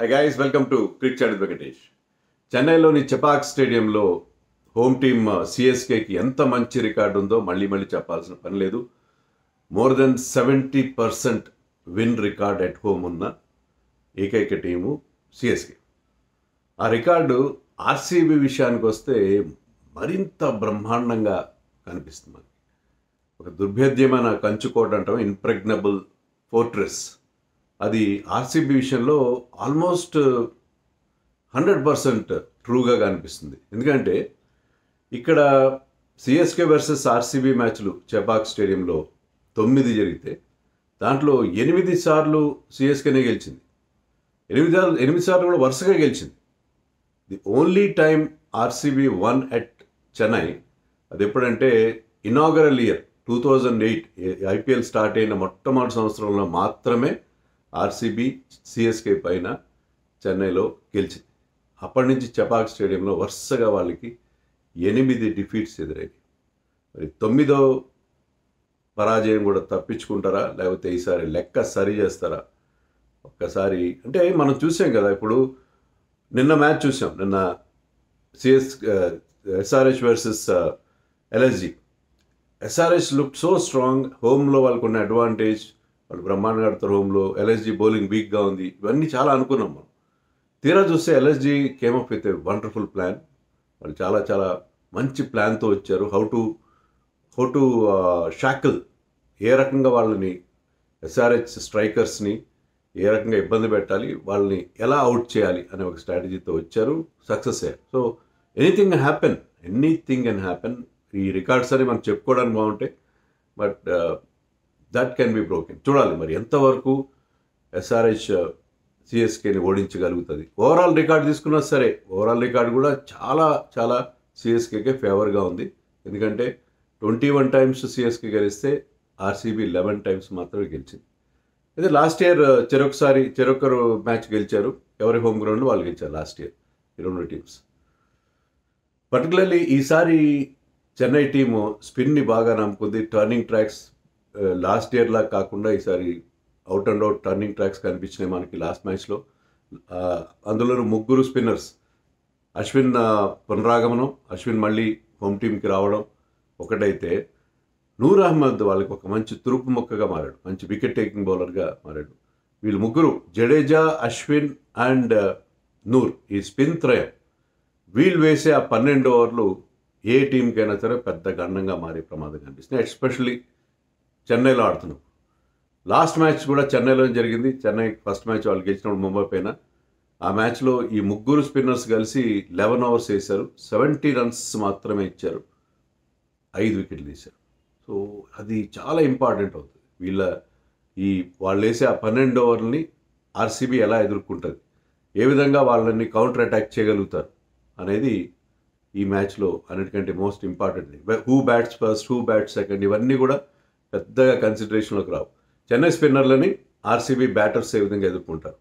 High guys, welcome to Crick Chat Venkatesh. చెన్నైలోని చెపాక్ స్టేడియంలో home team సిఎస్కేకి ఎంత మంచి రికార్డు ఉందో మళ్ళీ చెప్పాల్సిన పని లేదు. More than 70% win record at home ఉన్న ఏకైక టీము సిఎస్కే. ఆ రికార్డు ఆర్సీబీ విషయానికి వస్తే మరింత బ్రహ్మాండంగా కనిపిస్తుంది. మనకి ఒక దుర్భేద్యమైన కంచుకోట అంటాం, ఇన్ప్రెగ్నబుల్ ఫోర్ట్రెస్. అది ఆర్సీబీ విషయంలో ఆల్మోస్ట్ 100% ట్రూగా కనిపిస్తుంది. ఎందుకంటే ఇక్కడ సిఎస్కే వర్సెస్ ఆర్సీబీ మ్యాచ్లు చెపాక్ స్టేడియంలో 9 జరిగితే దాంట్లో 8 సార్లు సిఎస్కేనే గెలిచింది. 8 సార్లు కూడా వరుసగా గెలిచింది. The only time RCB one at Chennai అది ఎప్పుడంటే ఇనాగరల్ ఇయర్ 2008 ఐపీఎల్ స్టార్ట్ అయిన మొట్టమొదటి సంవత్సరంలో మాత్రమే ఆర్సీబీ సిఎస్కే పైన చెన్నైలో గెలిచింది. అప్పటి నుంచి చెపాక్ స్టేడియంలో వరుసగా వాళ్ళకి 8 డిఫీట్స్ ఎదురైంది. మరి 9వ పరాజయం కూడా తప్పించుకుంటారా, లేకపోతే ఈసారి లెక్క సరి చేస్తారా? ఒక్కసారి అంటే మనం చూసాం కదా, ఇప్పుడు నిన్న మ్యాచ్ చూసాం. నిన్న SRH versus LSG. SRH look so strong. హోమ్లో వాళ్ళకు ఉన్న అడ్వాంటేజ్, వాళ్ళు బ్రహ్మాండంగా ఆడతారు హోమ్లో. ఎల్ఎస్జి బౌలింగ్ వీక్గా ఉంది. ఇవన్నీ చాలా అనుకున్నాం మనం. తీరా చూస్తే LSG came up with a wonderful plan. వాళ్ళు చాలా చాలా మంచి ప్లాన్తో వచ్చారు. హౌ టు షాకిల్, ఏ రకంగా వాళ్ళని ఎస్ఆర్హెచ్ స్ట్రైకర్స్ని ఏ రకంగా ఇబ్బంది పెట్టాలి, వాళ్ళని ఎలా అవుట్ చేయాలి అనే ఒక స్ట్రాటజీతో వచ్చారు. సక్సెస్ అయ్యారు. So anything can happen. ఈ రికార్డ్స్ అని మనం చెప్పుకోవడానికి బాగుంటాయి, but that can be broken. చూడాలి మరి ఎంతవరకు ఎస్ఆర్హెచ్ సిఎస్కేని ఓడించగలుగుతుంది. ఓవరాల్ రికార్డు తీసుకున్నా సరే, ఓవరాల్ రికార్డు కూడా చాలా చాలా సిఎస్కేకే ఫేవర్గా ఉంది. ఎందుకంటే 21 టైమ్స్ సిఎస్కే గెలిస్తే ఆర్సీబీ 11 టైమ్స్ మాత్రమే గెలిచింది. అయితే లాస్ట్ ఇయర్ చెరొకరు మ్యాచ్ గెలిచారు. ఎవరి హోమ్ గ్రౌండ్ వాళ్ళు గెలిచారు లాస్ట్ ఇయర్ ఈ 2 టీమ్స్. పర్టికులర్లీ ఈసారి చెన్నై టీము స్పిన్ని బాగా నమ్ముకుంది. టర్నింగ్ ట్రాక్స్ లాస్ట్ ఇయర్లా కాకుండా ఈసారి out and out turning tracks కనిపించినాయి మనకి లాస్ట్ మ్యాచ్లో. అందులోనూ 3 స్పిన్నర్స్. అశ్విన్ పునరాగమనం, అశ్విన్ మళ్ళీ హోమ్ టీంకి రావడం ఒకటైతే, నూర్ అహ్మద్ వాళ్ళకి ఒక మంచి తురుపు మొక్కగా మారాడు, మంచి వికెట్ టేకింగ్ బౌలర్గా మారాడు. వీళ్ళు 3, జడేజా, అశ్విన్ అండ్ నూర్, ఈ స్పిన్ త్రయం, వీళ్ళు వేసే ఆ 12 ఓవర్లు ఏ టీంకైనా సరే పెద్ద గండంగా మారే ప్రమాదం కనిపిస్తుంది. ఎస్పెషల్లీ చెన్నైలో ఆడుతున్నాం. లాస్ట్ మ్యాచ్ కూడా చెన్నైలో జరిగింది. చెన్నై ఫస్ట్ మ్యాచ్ వాళ్ళు గెలిచినప్పుడు ముంబై పైన. ఆ మ్యాచ్లో ఈ 3 స్పిన్నర్స్ కలిసి 11 ఓవర్స్ వేశారు. 70 రన్స్ మాత్రమే ఇచ్చారు. 5 వికెట్లు తీశారు. సో అది చాలా ఇంపార్టెంట్ అవుతుంది. వాళ్ళు వేసే ఆ 12 ఓవర్లని ఆర్సీబీ ఎలా ఎదుర్కొంటుంది, ఏ విధంగా వాళ్ళని కౌంటర్ అటాక్ చేయగలుగుతారు అనేది ఈ మ్యాచ్లో అన్నిటికంటే most important. Who bats first, who bats second, ఇవన్నీ కూడా పెద్దగా కన్సిడరేషన్లోకి రావు. చెన్నై స్పిన్నర్లని ఆర్సీబీ బ్యాటర్స్ ఏ విధంగా ఎదుర్కొంటారు.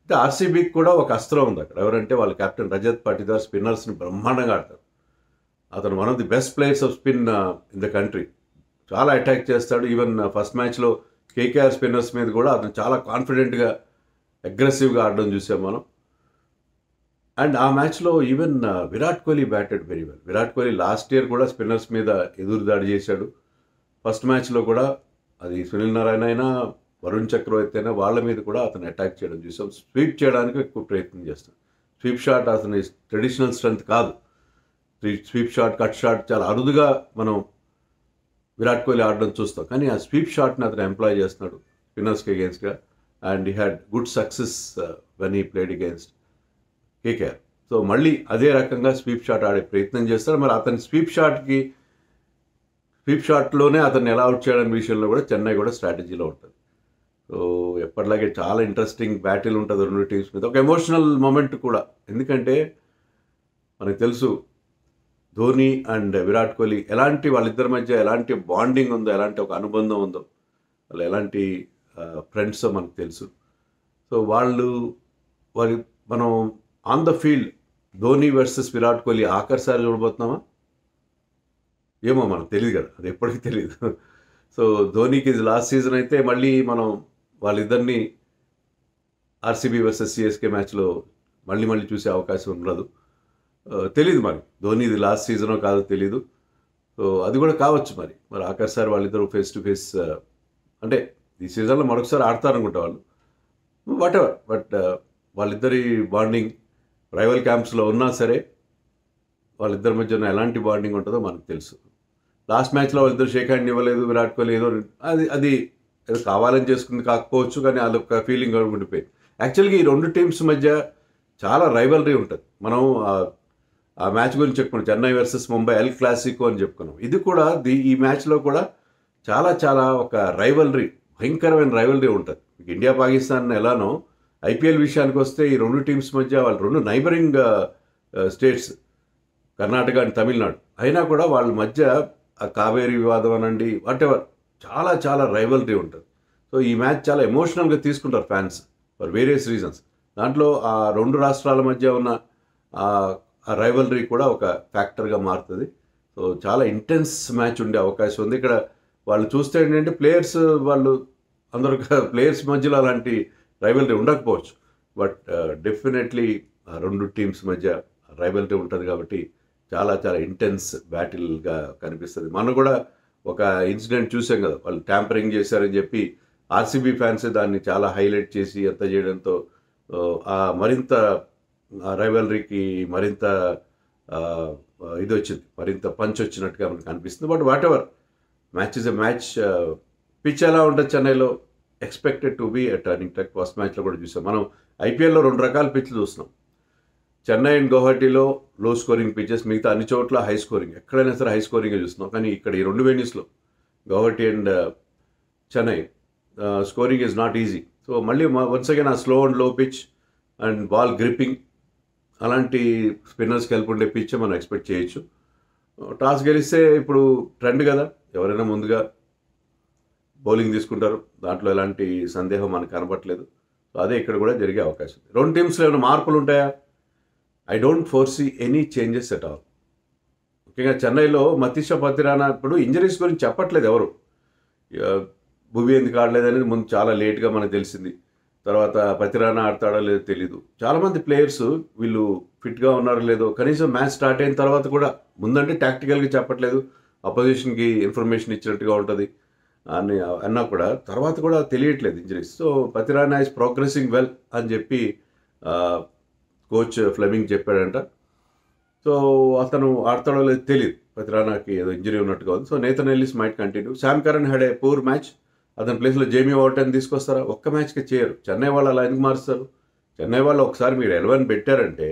అయితే ఆర్సీబీకి కూడా ఒక అస్త్రం ఉంది అక్కడ. ఎవరంటే వాళ్ళ కెప్టెన్ రజత్ పాటిదార్ స్పిన్నర్స్ని బ్రహ్మాండంగా ఆడతారు. అతను one of the best players of spin in the country. చాలా అటాక్ చేస్తాడు. ఈవెన్ ఫస్ట్ మ్యాచ్లో కేకేఆర్ స్పిన్నర్స్ మీద కూడా అతను చాలా కాన్ఫిడెంట్గా అగ్రెసివ్గా ఆడడం చూసాం మనం. అండ్ ఆ మ్యాచ్లో even Virat Kohli batted very well. Virat Kohli last year కూడా స్పిన్నర్స్ మీద ఎదురు దాడి చేశాడు. ఫస్ట్ మ్యాచ్లో కూడా అది సునీల్ నారాయణ అయినా, వరుణ్ చక్రవర్తి అయినా, వాళ్ళ మీద కూడా అతను అటాక్ చేయడం చూసాం. స్వీప్ చేయడానికి ఎక్కువ ప్రయత్నం చేస్తాడు. స్వీప్ షాట్ అతని ట్రెడిషనల్ స్ట్రెంత్ కాదు. స్వీప్ షాట్, కట్ షాట్ చాలా అరుదుగా మనం విరాట్ కోహ్లీ ఆడడం చూస్తాం. కానీ ఆ స్వీప్ షాట్ని అతను ఎంప్లాయ్ చేస్తున్నాడు స్పిన్నర్స్కి అగేన్స్ట్గా. And he had good success when he played against KKR. So మళ్ళీ అదే రకంగా స్వీప్ షాట్ ఆడే ప్రయత్నం చేస్తాడు. మరి అతని స్వీప్ షాట్లోనే అతన్ని ఎలా అవుట్ చేయడానికి విషయంలో కూడా చెన్నై కూడా స్ట్రాటజీలో ఉంటుంది. సో ఎప్పటిలాగే చాలా ఇంట్రెస్టింగ్ బ్యాటిల్ ఉంటుంది 2 టీమ్స్ మీద. ఒక ఎమోషనల్ మూమెంట్ కూడా. ఎందుకంటే మనకు తెలుసు ధోని అండ్ విరాట్ కోహ్లీ వాళ్ళిద్దరి మధ్య ఎలాంటి బాండింగ్ ఉందో, ఎలాంటి ఒక అనుబంధం ఉందో, వాళ్ళు ఎలాంటి ఫ్రెండ్స్ మనకు తెలుసు. సో మనం on the field Dhoni versus Virat Kohli ఆఖరిసారి చూడబోతున్నామా ఏమో, మనకు తెలియదు కదా, అది ఎప్పటికీ తెలియదు. సో ధోనికి ఇది లాస్ట్ సీజన్ అయితే మళ్ళీ మనం వాళ్ళిద్దరిని ఆర్సీబీ వర్సెస్ సిఎస్కే మ్యాచ్లో మళ్ళీ మళ్ళీ చూసే అవకాశం ఉండదు. తెలీదు మరి ధోని ఇది లాస్ట్ సీజనో కాదో తెలీదు. సో అది కూడా కావచ్చు మరి ఆఖరిసారి వాళ్ళిద్దరూ ఫేస్ టు ఫేస్ అంటే ఈ సీజన్లో మరొకసారి ఆడతారనుకుంటా వాళ్ళు. వాటెవర్ బట్ వాళ్ళిద్దరి బాండింగ్ రైవల్ క్యాంప్స్లో ఉన్నా సరే వాళ్ళిద్దరి మధ్యన ఎలాంటి బాండింగ్ ఉంటుందో మనకు తెలుసు. లాస్ట్ మ్యాచ్లో వాళ్ళిద్దరు షేక్ హ్యాండ్ ఇవ్వలేదు, విరాట్ కోహ్లీ ఏదో అది ఏదో కావాలని చేసుకుంది కాకపోవచ్చు, కానీ అదొక ఫీలింగ్ ఉండిపోయింది. యాక్చువల్గా ఈ రెండు టీమ్స్ మధ్య చాలా రైవలరీ ఉంటుంది. మనం ఆ మ్యాచ్ గురించి చెప్పుకున్నాం, Chennai versus Mumbai El Clasico అని చెప్పుకున్నాం. ఇది కూడా ఈ మ్యాచ్లో కూడా చాలా చాలా ఒక రైవలరీ, భయంకరమైన రైవలరీ ఉంటుంది. ఇండియా పాకిస్తాన్ ఎలానో ఐపీఎల్ విషయానికి వస్తే ఈ రెండు టీమ్స్ మధ్య వాళ్ళు రెండు neighbouring states Karnataka and Tamil Nadu అయినా కూడా వాళ్ళ మధ్య ఆ కావేరీ వివాదం అనండి వాటెవర్ చాలా చాలా రైవలరీ ఉంటుంది. సో ఈ మ్యాచ్ చాలా ఎమోషనల్గా తీసుకుంటారు ఫ్యాన్స్ ఫర్ వేరియస్ రీజన్స్. దాంట్లో ఆ రెండు రాష్ట్రాల మధ్య ఉన్న ఆ రైవలరీ కూడా ఒక ఫ్యాక్టర్గా మారుతుంది. సో చాలా ఇంటెన్స్ మ్యాచ్ ఉండే అవకాశం ఉంది. ఇక్కడ వాళ్ళు చూస్తే ఏంటంటే ప్లేయర్స్ వాళ్ళు అందరూ ప్లేయర్స్ మధ్యలో అలాంటి రైవలరీ ఉండకపోవచ్చు, బట్ డెఫినెట్లీ రెండు టీమ్స్ మధ్య రైవలరీ ఉంటుంది కాబట్టి చాలా చాలా ఇంటెన్స్ బ్యాటిల్గా కనిపిస్తుంది. మనం కూడా ఒక ఇన్సిడెంట్ చూసాం కదా, వాళ్ళు ట్యాంపరింగ్ చేశారని చెప్పి ఆర్సీబీ ఫ్యాన్సే దాన్ని చాలా హైలైట్ చేసి ఎంత చేయడంతో మరింత రైవలరీకి మరింత ఇది వచ్చింది, మరింత పంచ్ వచ్చినట్టుగా మనకు అనిపిస్తుంది. But whatever, match is a match. Pitch ఎలా ఉంటుంది చెన్నైలో, expected to be a turning track. First మ్యాచ్లో కూడా చూసాం మనం. ఐపీఎల్లో రెండు రకాల పిచ్లు చూస్తున్నాం. చెన్నై అండ్ గౌహటిలో లో స్కోరింగ్ పిచెస్, మిగతా అన్ని చోట్ల హై స్కోరింగ్, ఎక్కడైనా సరే హై స్కోరింగే చూస్తున్నాం. కానీ ఇక్కడ ఈ రెండు వెన్యూస్లో Guwahati and Chennai scoring is not easy. So మళ్ళీ వన్స్ అగైన్ ఆ slow and low pitch and ball gripping అలాంటి స్పిన్నర్స్కి హెల్ప్ ఉండే పిచ్ మనం ఎక్స్పెక్ట్ చేయొచ్చు. టాస్ గెలిస్తే ఇప్పుడు ట్రెండ్ కదా, ఎవరైనా ముందుగా బౌలింగ్ తీసుకుంటారు, దాంట్లో ఎలాంటి సందేహం మనకు కనబట్టలేదు. సో అదే ఇక్కడ కూడా జరిగే అవకాశం. రెండు టీమ్స్లో ఏమైనా మార్పులు ఉంటాయా? I don't foresee any changes at all. ముఖ్యంగా చెన్నైలో మతీషా పతిరానా ఇప్పుడు ఇంజరీస్ గురించి చెప్పట్లేదు ఎవరు, భువి ఎందుకు ఆడలేదు అనేది ముందు చాలా లేట్గా మనకు తెలిసింది. తర్వాత పతిరానా ఆడతాడో లేదో తెలీదు. చాలామంది ప్లేయర్స్ వీళ్ళు ఫిట్గా ఉన్నారో లేదో కనీసం మ్యాచ్ స్టార్ట్ అయిన తర్వాత కూడా, ముందంటే టాక్టికల్గా చెప్పట్లేదు, అపోజిషన్కి ఇన్ఫర్మేషన్ ఇచ్చినట్టుగా ఉంటుంది అని అన్నా కూడా తర్వాత కూడా తెలియట్లేదు injuries. So Pathirana is progressing well అని చెప్పి కోచ్ ఫ్లెమింగ్ చెప్పాడంట. సో అతను ఆడతాడో లేదో తెలియదు, పతిరానాకి ఏదో ఇంజరీ ఉన్నట్టుగా ఉంది. So Nathan Ellis might continue. Sam Curran had a poor match, అతని ప్లేస్లో జేమీ వాటర్ని తీసుకొస్తారా? ఒక్క మ్యాచ్కి చేయరు. చెన్నై వాళ్ళు అలా ఎందుకు మారుస్తారు? చెన్నై వాళ్ళు ఒకసారి మీరు 11 పెట్టారంటే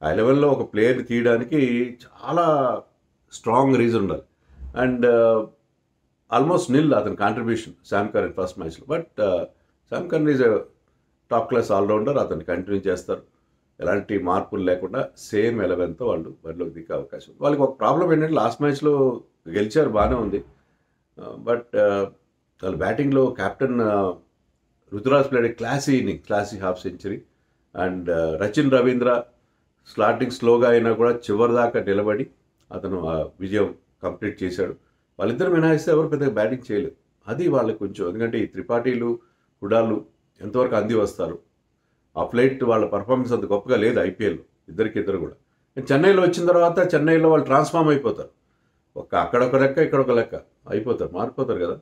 ఆ 11లో ఒక ప్లేయర్ని తీయడానికి చాలా స్ట్రాంగ్ రీజన్ ఉండాలి. అండ్ ఆల్మోస్ట్ నిల్ అతని కాంట్రిబ్యూషన్ శామ్ కరణ్ ఫస్ట్ మ్యాచ్లో. But Sam Curran is top class allrounder, అతన్ని కంటిన్యూ చేస్తారు. ఎలాంటి మార్పులు లేకుండా సేమ్ 11తో వాళ్ళు బరిలోకి దిగే అవకాశం. వాళ్ళకి ఒక ప్రాబ్లం ఏంటంటే లాస్ట్ మ్యాచ్లో గెలిచారు, బాగానే ఉంది, బట్ వాళ్ళ బ్యాటింగ్లో captain Ruturaj played classy half century. And Rachin Ravindra starting స్లోగా అయినా కూడా చివరిదాకా నిలబడి అతను ఆ విజయం కంప్లీట్ చేశాడు. వాళ్ళిద్దరు మినహాయిస్తే ఎవరు పెద్దగా బ్యాటింగ్ చేయలేదు. అది వాళ్ళకి కొంచెం, ఎందుకంటే ఈ త్రిపాఠీలు హుడాలు ఎంతవరకు అంది వస్తారు. ఆ ఫ్లైట్ వాళ్ళ పర్ఫార్మెన్స్ అంత గొప్పగా లేదు ఐపీఎల్లో ఇద్దరు కూడా. చెన్నైలో వచ్చిన తర్వాత చెన్నైలో వాళ్ళు ట్రాన్స్ఫార్మ్ అయిపోతారు. అక్కడొక లెక్క ఇక్కడొక లెక్క అయిపోతారు, మారిపోతారు కదా.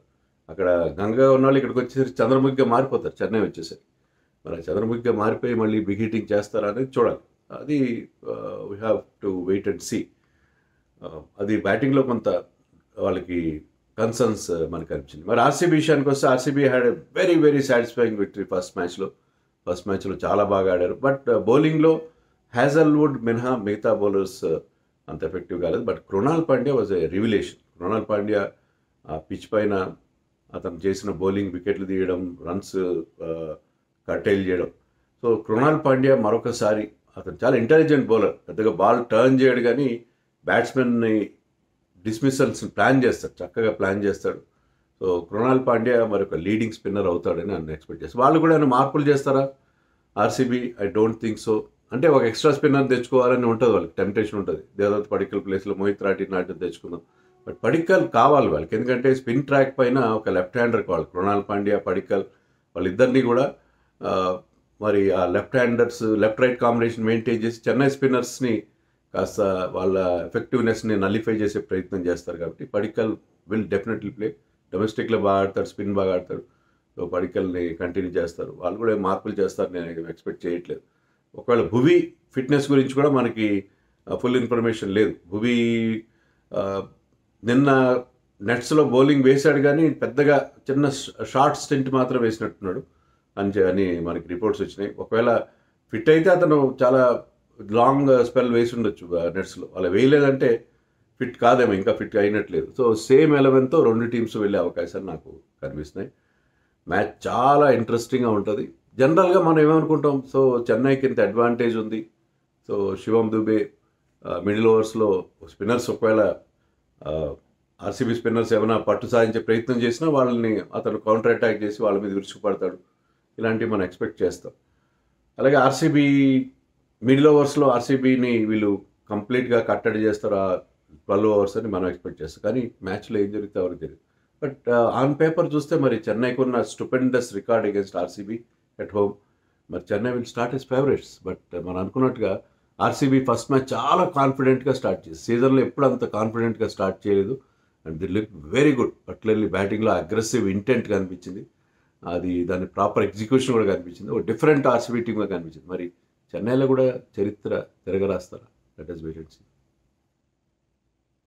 అక్కడ గంగగా ఉన్న వాళ్ళు ఇక్కడికి వచ్చేసరికి చంద్రముఖిగా మారిపోతారు చెన్నై వచ్చేసరికి. మరి చంద్రముఖిగా మారిపోయి మళ్ళీ బిగ్ హిట్టింగ్ చేస్తారా అనేది చూడాలి. అది we have to wait and see. అది బ్యాటింగ్లో కొంత వాళ్ళకి కన్సర్న్స్ మనకు అనిపించింది. మరి ఆర్సీబీ విషయానికి వస్తే RCB had a very very satisfying victory first మ్యాచ్లో చాలా బాగా ఆడారు. బట్ బౌలింగ్లో హ్యాజల్వుడ్ మినహా మిగతా బౌలర్స్ అంత ఎఫెక్టివ్ కాలేదు. But Krunal Pandya was a revelation. Krunal Pandya ఆ పిచ్ పైన అతను చేసిన బౌలింగ్, వికెట్లు తీయడం, రన్స్ కట్టైల్ చేయడం. సో కృణాల్ పాండ్యా మరొకసారి, అతను చాలా ఇంటెలిజెంట్ బౌలర్, పెద్దగా బాల్ టర్న్ చేయడు కానీ బ్యాట్స్మెన్ని డిస్మిసల్స్ ప్లాన్ చేస్తాడు, చక్కగా ప్లాన్ చేస్తాడు. సో కృణాల్ పాండ్యా మరొక లీడింగ్ స్పిన్నర్ అవుతాడని నన్ను ఎక్స్పెక్ట్ చేస్తాను. వాళ్ళు కూడా ఏమైనా మార్పులు చేస్తారా RCB? I don't think so. అంటే ఒక ఎక్స్ట్రా స్పిన్నర్ తెచ్చుకోవాలని ఉంటుంది వాళ్ళకి, టెంప్టేషన్ ఉంటుంది. దేవదత్ పడిక్కల్ ప్లేస్లో మోహిత్ రాఠీ నాటి తెచ్చుకుందాం, బట్ పడిక్కల్ కావాలి వాళ్ళకి. ఎందుకంటే స్పిన్ ట్రాక్ పైన ఒక లెఫ్ట్ హ్యాండర్ కావాలి. కృణాల్ పాండ్యా, పడిక్కల్ వాళ్ళిద్దరినీ కూడా మరి ఆ లెఫ్ట్ రైట్ కాంబినేషన్ మెయింటైన్ చేసి చెన్నై స్పిన్నర్స్ని కాస్త వాళ్ళ ఎఫెక్టివ్నెస్ని నలిఫై చేసే ప్రయత్నం చేస్తారు కాబట్టి పడిక్కల్ విల్ డెఫినెట్లీ ప్లే. డొమెస్టిక్లో బాగా ఆడతాడు, స్పిన్ బాగా ఆడతాడు. సో పడిక్కల్ని కంటిన్యూ చేస్తారు. వాళ్ళు కూడా ఏం మార్పులు చేస్తారు నేను ఎక్స్పెక్ట్ చేయట్లేదు. ఒకవేళ భువి ఫిట్నెస్ గురించి కూడా మనకి ఫుల్ ఇన్ఫర్మేషన్ లేదు. భువి ఆ, నిన్న నెట్స్లో బౌలింగ్ వేశాడు కానీ పెద్దగా చిన్న షార్ట్ స్టింట్ మాత్రం వేసినట్టున్నాడు అని మనకి రిపోర్ట్స్ వచ్చినాయి. ఒకవేళ ఫిట్ అయితే అతను చాలా లాంగ్ స్పెల్ వేసి ఉండొచ్చు నెట్స్లో. అలా వేయలేదంటే ఫిట్ కాదేమో, ఇంకా ఫిట్ అయినట్లేదు. సో సేమ్ 11తో రెండు టీమ్స్ వెళ్ళే అవకాశాలు నాకు కనిపిస్తున్నాయి. మ్యాచ్ చాలా ఇంట్రెస్టింగ్గా ఉంటుంది. జనరల్గా మనం ఏమనుకుంటాం, సో చెన్నైకి ఇంత అడ్వాంటేజ్ ఉంది, సో శివం దుబే మిడిల్ ఓవర్స్లో స్పిన్నర్స్ ఒకవేళ ఆర్సీబీ స్పిన్నర్స్ ఏమైనా పట్టు సాధించే ప్రయత్నం చేసినా వాళ్ళని అతను కౌంటర్ అటాక్ చేసి వాళ్ళ మీద విరుచుకుపడతాడు. ఇలాంటివి మనం ఎక్స్పెక్ట్ చేస్తాం. అలాగే ఆర్సీబీ మిడిల్ ఓవర్స్లో ఆర్సీబీని వీళ్ళు కంప్లీట్గా కట్టడి చేస్తారు ఆ 12 ఓవర్స్ అని మనం ఎక్స్పెక్ట్ చేస్తాం. కానీ మ్యాచ్లో ఏం జరిగితే ఎవరికి తెలియదు. బట్ ఆన్ పేపర్ చూస్తే మరి చెన్నైకి ఉన్న stupendous record against RCB at home, మరి Chennai will start as favourites. But మనం అనుకున్నట్టుగా ఆర్సీబీ ఫస్ట్ మ్యాచ్ చాలా కాన్ఫిడెంట్గా స్టార్ట్ చేసి సీజన్లో ఎప్పుడు అంత కాన్ఫిడెంట్గా స్టార్ట్ చేయలేదు. And the look very good. Particularly బ్యాటింగ్లో అగ్రెసివ్ ఇంటెంట్ కనిపించింది. అది దాని ప్రాపర్ ఎగ్జిక్యూషన్ కూడా కనిపించింది. ఒక డిఫరెంట్ ఆర్సీబీ టీమ్గా కనిపించింది. మరి చెన్నైలో కూడా చరిత్ర తిరగరాస్తారా? That is wait and see.